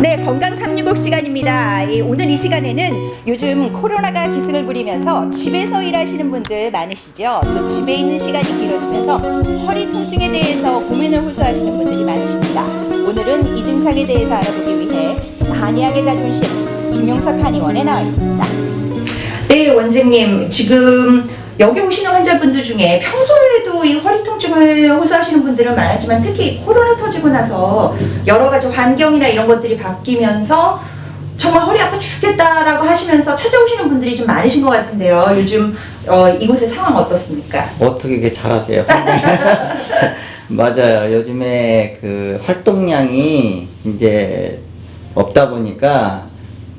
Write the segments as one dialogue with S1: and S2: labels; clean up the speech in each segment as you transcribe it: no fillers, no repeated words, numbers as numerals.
S1: 네, 건강 365 시간입니다. 오늘 이 시간에는 요즘 코로나가 기승을 부리면서 집에서 일하시는 분들 많으시죠. 또 집에 있는 시간이 길어지면서 허리 통증에 대해서 고민을 호소하시는 분들이 많으십니다. 오늘은 이 증상에 대해서 알아보기 위해 한의학의 자존심 김용석 한의원에 나와 있습니다. 네, 원장님, 지금 여기 오시는 환자분들 중에 평소에도 이 허리 통증을 호소하시는 분들은 많았지만 특히 코로나 터지고 나서 여러 가지 환경이나 이런 것들이 바뀌면서 정말 허리 아파 죽겠다라고 하시면서 찾아오시는 분들이 좀 많으신 것 같은데요. 요즘 이곳의 상황 어떻습니까?
S2: 어떻게 이렇게 잘하세요? 맞아요. 요즘에 그 활동량이 이제 없다 보니까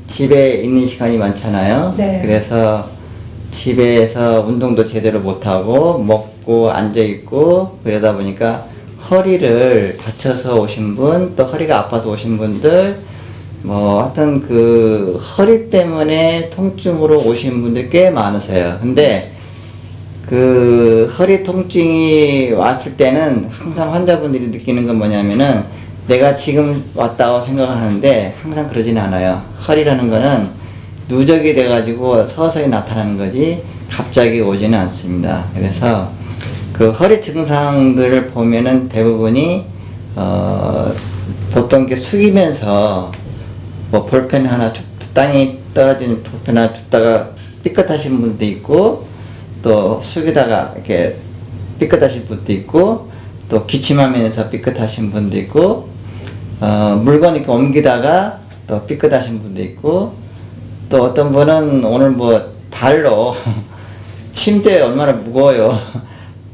S2: 집에 있는 시간이 많잖아요.
S1: 네.
S2: 그래서 집에서 운동도 제대로 못하고 먹고 앉아있고 그러다 보니까 허리를 다쳐서 오신 분, 또 허리가 아파서 오신 분들, 뭐 하여튼 그 허리 때문에 통증으로 오신 분들 꽤 많으세요. 근데 그 허리 통증이 왔을 때는 항상 환자분들이 느끼는 건 뭐냐면은 내가 지금 왔다고 생각하는데 항상 그러진 않아요. 허리라는 거는 누적이 돼가지고 서서히 나타나는 거지 갑자기 오지는 않습니다. 그래서 그 허리 증상들을 보면은 대부분이 보통 이렇게 숙이면서 뭐 볼펜 하나 땅이 떨어진 볼펜 하나 줍다가 삐끗하신 분도 있고, 또 숙이다가 이렇게 삐끗하신 분도 있고, 또 기침하면서 삐끗하신 분도 있고, 물건 이렇게 옮기다가 또 삐끗하신 분도 있고, 또 어떤 분은 오늘 뭐 발로 침대 얼마나 무거워요.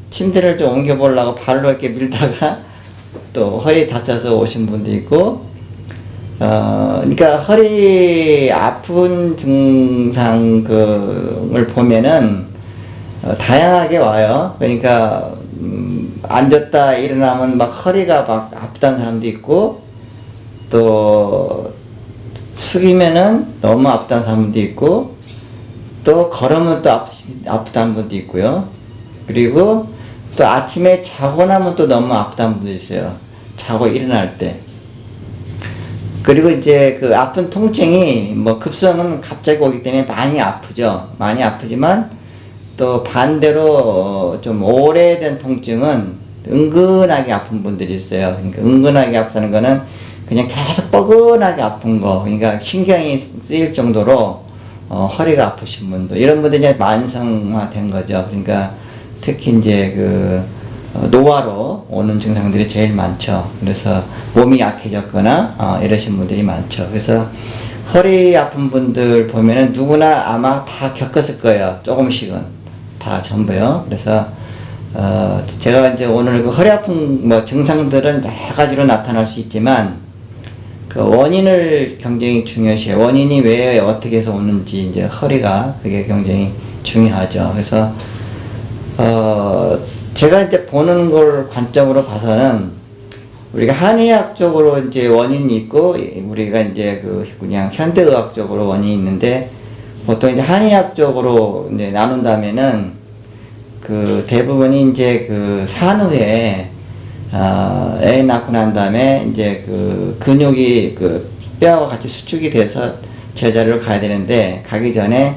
S2: 침대를 좀 옮겨보려고 발로 이렇게 밀다가 또 허리 다쳐서 오신 분도 있고, 그러니까 허리 아픈 증상을 보면은 다양하게 와요. 그러니까 앉았다 일어나면 막 허리가 막 아프다는 사람도 있고, 또 숙이면은 너무 아프다는 사람도 있고, 또 걸으면 또 아프다는 분도 있고요. 그리고 또 아침에 자고 나면 또 너무 아프다는 분도 있어요. 자고 일어날 때. 그리고 이제 그 아픈 통증이 뭐 급성은 갑자기 오기 때문에 많이 아프죠. 많이 아프지만 또 반대로 좀 오래된 통증은 은근하게 아픈 분들이 있어요. 그러니까 은근하게 아프다는 거는 그냥 계속 뻐근하게 아픈 거, 그러니까 신경이 쓰일 정도로 허리가 아프신 분들, 이런 분들이 이제 만성화된 거죠. 그러니까 특히 이제 그 노화로 오는 증상들이 제일 많죠. 그래서 몸이 약해졌거나 이러신 분들이 많죠. 그래서 허리 아픈 분들 보면은 누구나 아마 다 겪었을 거예요. 조금씩은 다 전부요. 그래서 제가 이제 오늘 그 허리 아픈 뭐 증상들은 여러 가지로 나타날 수 있지만 그 원인을 굉장히 중요시해요. 원인이 왜 어떻게 해서 오는지, 이제 허리가 그게 굉장히 중요하죠. 그래서 제가 이제 보는 걸 관점으로 봐서는 우리가 한의학적으로 이제 원인이 있고, 우리가 이제 그 그냥 현대의학적으로 원인이 있는데, 보통 이제 한의학적으로 이제 나눈다면은 그 대부분이 이제 그 산후에 애 낳고 난 다음에 이제 그 근육이 그 뼈와 같이 수축이 돼서 제자리로 가야 되는데, 가기 전에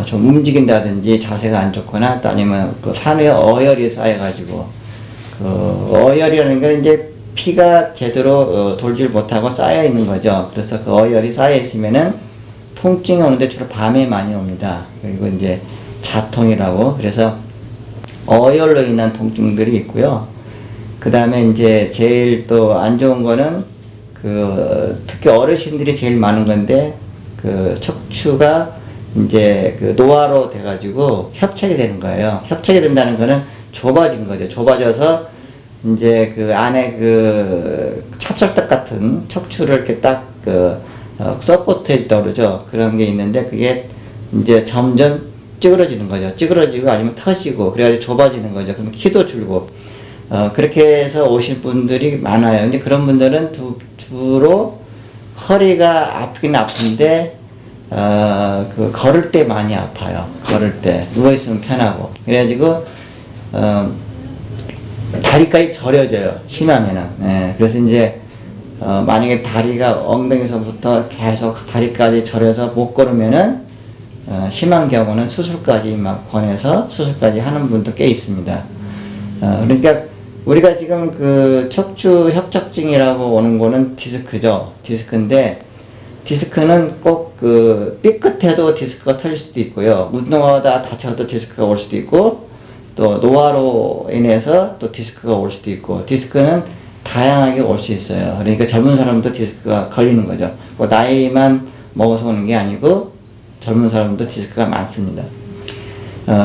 S2: 좀 움직인다든지 자세가 안 좋거나, 또 아니면 그 산후에 어혈이 쌓여가지고, 그 어혈이라는 건 이제 피가 제대로 돌질 못하고 쌓여 있는 거죠. 그래서 그 어혈이 쌓여 있으면은 통증이 오는데 주로 밤에 많이 옵니다. 그리고 이제 자통이라고, 그래서 어혈로 인한 통증들이 있고요. 그 다음에 이제 제일 또 안 좋은 거는 그 특히 어르신들이 제일 많은 건데, 그 척추가 이제 그 노화로 돼가지고 협착이 되는 거예요. 협착이 된다는 거는 좁아진 거죠. 좁아져서 이제 그 안에 그 찹쌀떡 같은 척추를 이렇게 딱 그 서포트 해줬다고 그러죠. 그런 게 있는데 그게 이제 점점 찌그러지는 거죠. 찌그러지고 아니면 터지고, 그래가지고 좁아지는 거죠. 그러면 키도 줄고, 그렇게 해서 오실 분들이 많아요. 근데 그런 분들은 주로 허리가 아프긴 아픈데, 그 걸을 때 많이 아파요. 걸을 때 누워있으면 편하고, 그래가지고 다리까지 저려져요. 심하면은. 예, 그래서 이제 만약에 다리가 엉덩이서부터 계속 다리까지 저려서 못 걸으면은 심한 경우는 수술까지 막 권해서 수술까지 하는 분도 꽤 있습니다. 그러니까 우리가 지금 그 척추 협착증이라고 오는 거는 디스크죠. 디스크인데 디스크는 꼭 그 삐끗해도 디스크가 터질 수도 있고요. 운동하다 다쳐도 디스크가 올 수도 있고 또 노화로 인해서 또 디스크가 올 수도 있고 디스크는 다양하게 올 수 있어요. 그러니까 젊은 사람도 디스크가 걸리는 거죠. 뭐 나이만 먹어서 오는 게 아니고 젊은 사람도 디스크가 많습니다.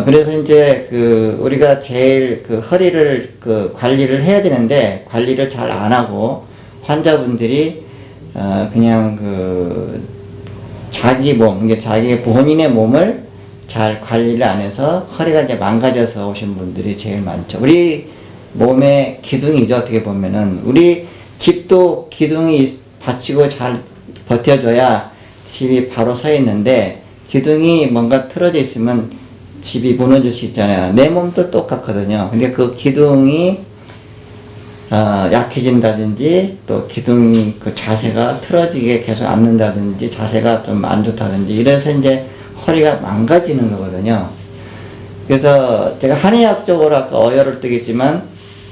S2: 그래서 이제 그 우리가 제일 그 허리를 그 관리를 해야 되는데 관리를 잘 안 하고 환자분들이 그냥 그 자기 몸, 이게 자기 본인의 몸을 잘 관리를 안 해서 허리가 이제 망가져서 오신 분들이 제일 많죠. 우리 몸의 기둥이죠. 어떻게 보면은 우리 집도 기둥이 받치고 잘 버텨줘야 집이 바로 서 있는데 기둥이 뭔가 틀어져 있으면 집이 무너질 수 있잖아요. 내 몸도 똑같거든요. 근데 그 기둥이 약해진다든지 또 기둥이 그 자세가 틀어지게 계속 앉는다든지 자세가 좀 안 좋다든지 이래서 이제 허리가 망가지는 거거든요. 그래서 제가 한의학적으로 아까 어혈을 뜨겠지만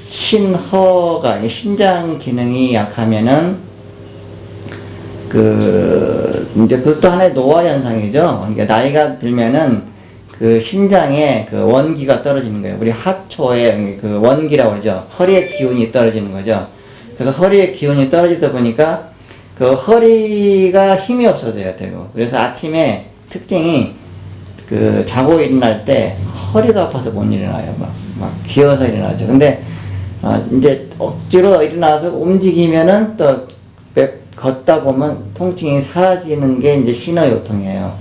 S2: 신허가 신장 기능이 약하면은 그 이제 그것도 하나의 노화 현상이죠. 그러니까 나이가 들면은 그 신장에 그 원기가 떨어지는 거예요. 우리 하초에 그 원기라고 그러죠. 허리의 기운이 떨어지는 거죠. 그래서 허리의 기운이 떨어지다 보니까 그 허리가 힘이 없어져야 되고 그래서 아침에 특징이 그 자고 일어날 때 허리가 아파서 못 일어나요. 막 기어서 일어나죠. 근데 이제 억지로 일어나서 움직이면은 또 걷다 보면 통증이 사라지는 게 이제 신호요통이에요.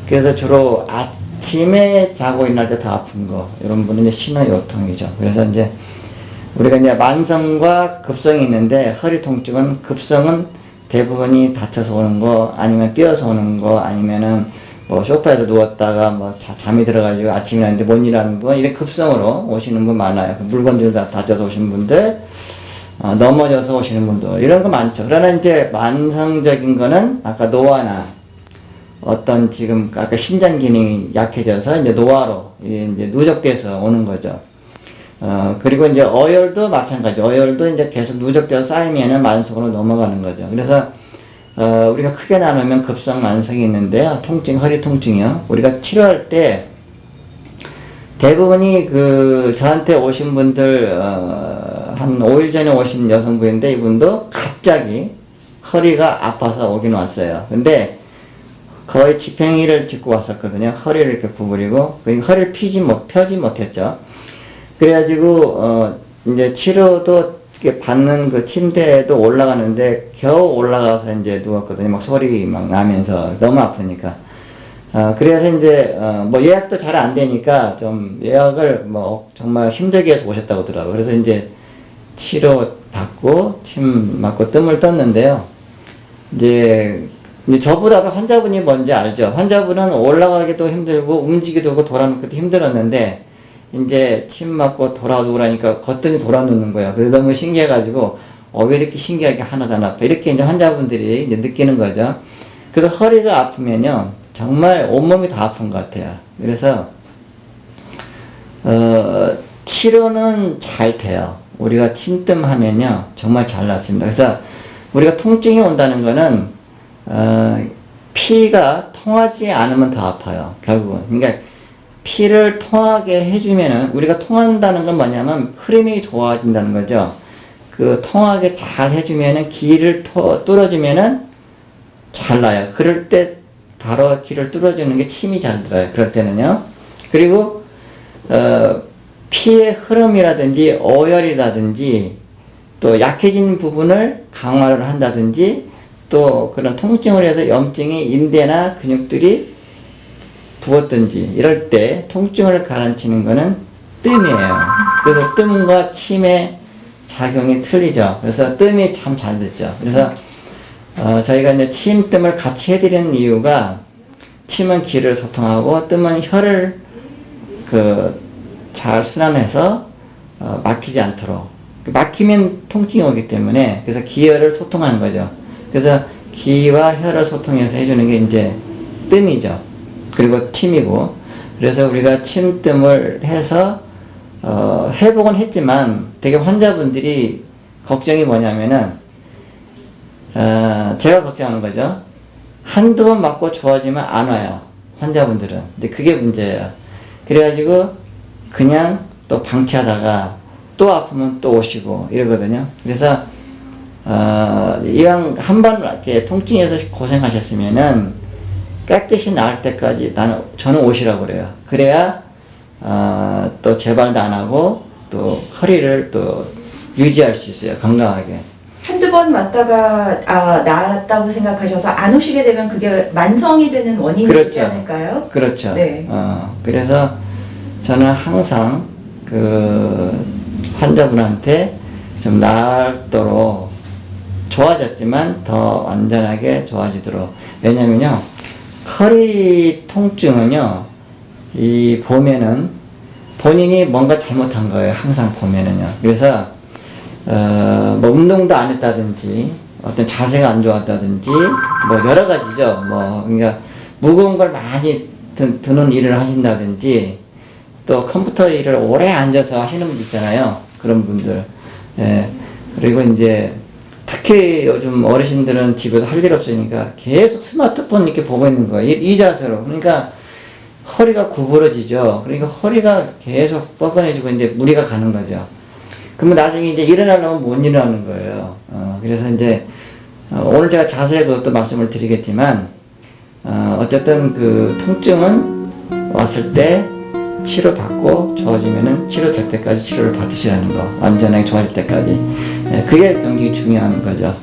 S2: 그래서 주로 아침에 자고 일어날 때 더 아픈 거 이런 분은 이제 신호요통이죠. 그래서 이제 우리가 이제 만성과 급성이 있는데 허리 통증은 급성은 대부분이 다쳐서 오는 거 아니면 뛰어서 오는 거 아니면은 뭐 소파에서 누웠다가 뭐 잠이 들어가지고 아침에 일어났는데 못 일어나는 분 이렇게 급성으로 오시는 분 많아요. 물건들 다 다쳐서 오시는 분들 넘어져서 오시는 분들 이런 거 많죠. 그러나 이제 만성적인 거는 아까 노화나 어떤 지금 아까 신장 기능이 약해져서 이제 노화로 이제 누적돼서 오는 거죠. 그리고 이제 어혈도 마찬가지. 어혈도 이제 계속 누적돼서 쌓이면은 만성으로 넘어가는 거죠. 그래서 우리가 크게 나누면 급성 만성이 있는데요. 통증, 허리 통증이요. 우리가 치료할 때 대부분이 그 저한테 오신 분들 한 5일 전에 오신 여성분인데 이분도 갑자기 허리가 아파서 오긴 왔어요. 근데 거의 집행일을 짓고 왔었거든요. 허리를 이렇게 구부리고 허리를 펴지 못했죠. 그래가지고 이제 치료도 이렇게 받는 그 침대에도 올라가는데 겨우 올라가서 이제 누웠거든요. 막 소리 막 나면서 너무 아프니까. 그래서 이제 뭐 예약도 잘 안 되니까 좀 예약을 뭐 정말 힘들게 해서 오셨다고 하더라고요. 그래서 이제 치료 받고 침 맞고 뜸을 떴는데요. 이제 저보다도 환자분이 뭔지 알죠. 환자분은 올라가기도 힘들고 움직이기도 하고 돌아눕기도 힘들었는데 이제 침 맞고 돌아누우라니까 거뜬히 돌아눕는 거예요. 그래서 너무 신기해가지고 왜 이렇게 신기하게 하나도 안 아파 이렇게 이제 환자분들이 이제 느끼는 거죠. 그래서 허리가 아프면요 정말 온몸이 다 아픈 것 같아요. 그래서 치료는 잘 돼요. 우리가 침뜸하면요 정말 잘 낫습니다. 그래서 우리가 통증이 온다는 거는 피가 통하지 않으면 더 아파요. 결국은. 그러니까 피를 통하게 해주면은 우리가 통한다는 건 뭐냐면 흐름이 좋아진다는 거죠. 그 통하게 잘 해주면은 기를 뚫어주면은 잘 나요. 그럴 때 바로 기를 뚫어주는 게 침이 잘 들어요. 그럴 때는요. 그리고 피의 흐름이라든지 어혈이라든지 또 약해진 부분을 강화를 한다든지 또 그런 통증을 해서 염증이 인대나 근육들이 부었든지 이럴 때 통증을 가라앉히는 거는 뜸이에요. 그래서 뜸과 침의 작용이 틀리죠. 그래서 뜸이 참 잘 듣죠. 그래서 저희가 이제 침, 뜸을 같이 해드리는 이유가 침은 기를 소통하고 뜸은 혀를 잘 순환해서 막히지 않도록 막히면 통증이 오기 때문에 그래서 기혈을 소통하는 거죠. 그래서 기와 혈을 소통해서 해주는 게 이제 뜸이죠. 그리고 침이고, 그래서 우리가 침뜸을 해서 회복은 했지만 되게 환자분들이 걱정이 뭐냐면은 제가 걱정하는 거죠. 한두 번 맞고 좋아지면 안 와요, 환자분들은. 근데 그게 문제예요. 그래가지고 그냥 또 방치하다가 또 아프면 또 오시고 이러거든요. 그래서 이왕 한 번 이렇게 통증에서 고생하셨으면은 깨끗이 나을 때까지 저는 오시라고 그래요. 그래야 또 재발도 안 하고 또 허리를 또 유지할 수 있어요, 건강하게.
S3: 한두 번 맞다가 나았다고 생각하셔서 안 오시게 되면 그게 만성이 되는 원인이
S2: 그렇죠.
S3: 되지 않을까요?
S2: 그렇죠.
S3: 네.
S2: 그래서 저는 항상 그 환자분한테 좀 나도록 좋아졌지만 더 완전하게 좋아지도록. 왜냐면요, 허리 통증은요, 보면은 본인이 뭔가 잘못한 거예요. 항상 보면은요. 그래서 뭐 운동도 안 했다든지, 어떤 자세가 안 좋았다든지, 뭐 여러 가지죠. 그러니까 무거운 걸 많이 드는 일을 하신다든지, 또 컴퓨터 일을 오래 앉아서 하시는 분들 있잖아요. 그런 분들. 예. 그리고 이제 특히 요즘 어르신들은 집에서 할 일 없으니까 계속 스마트폰 이렇게 보고 있는 거예요. 이 자세로. 그러니까 허리가 구부러지죠. 그러니까 허리가 계속 뻐근해지고 이제 무리가 가는 거죠. 그러면 나중에 이제 일어나려면 못 일어나는 거예요. 그래서 이제 오늘 제가 자세히 그것도 말씀을 드리겠지만, 어쨌든 그 통증은 왔을 때 치료받고 좋아지면은 치료될 때까지 치료를 받으시라는 거. 완전하게 좋아질 때까지. 그게 굉장히 중요한 거죠.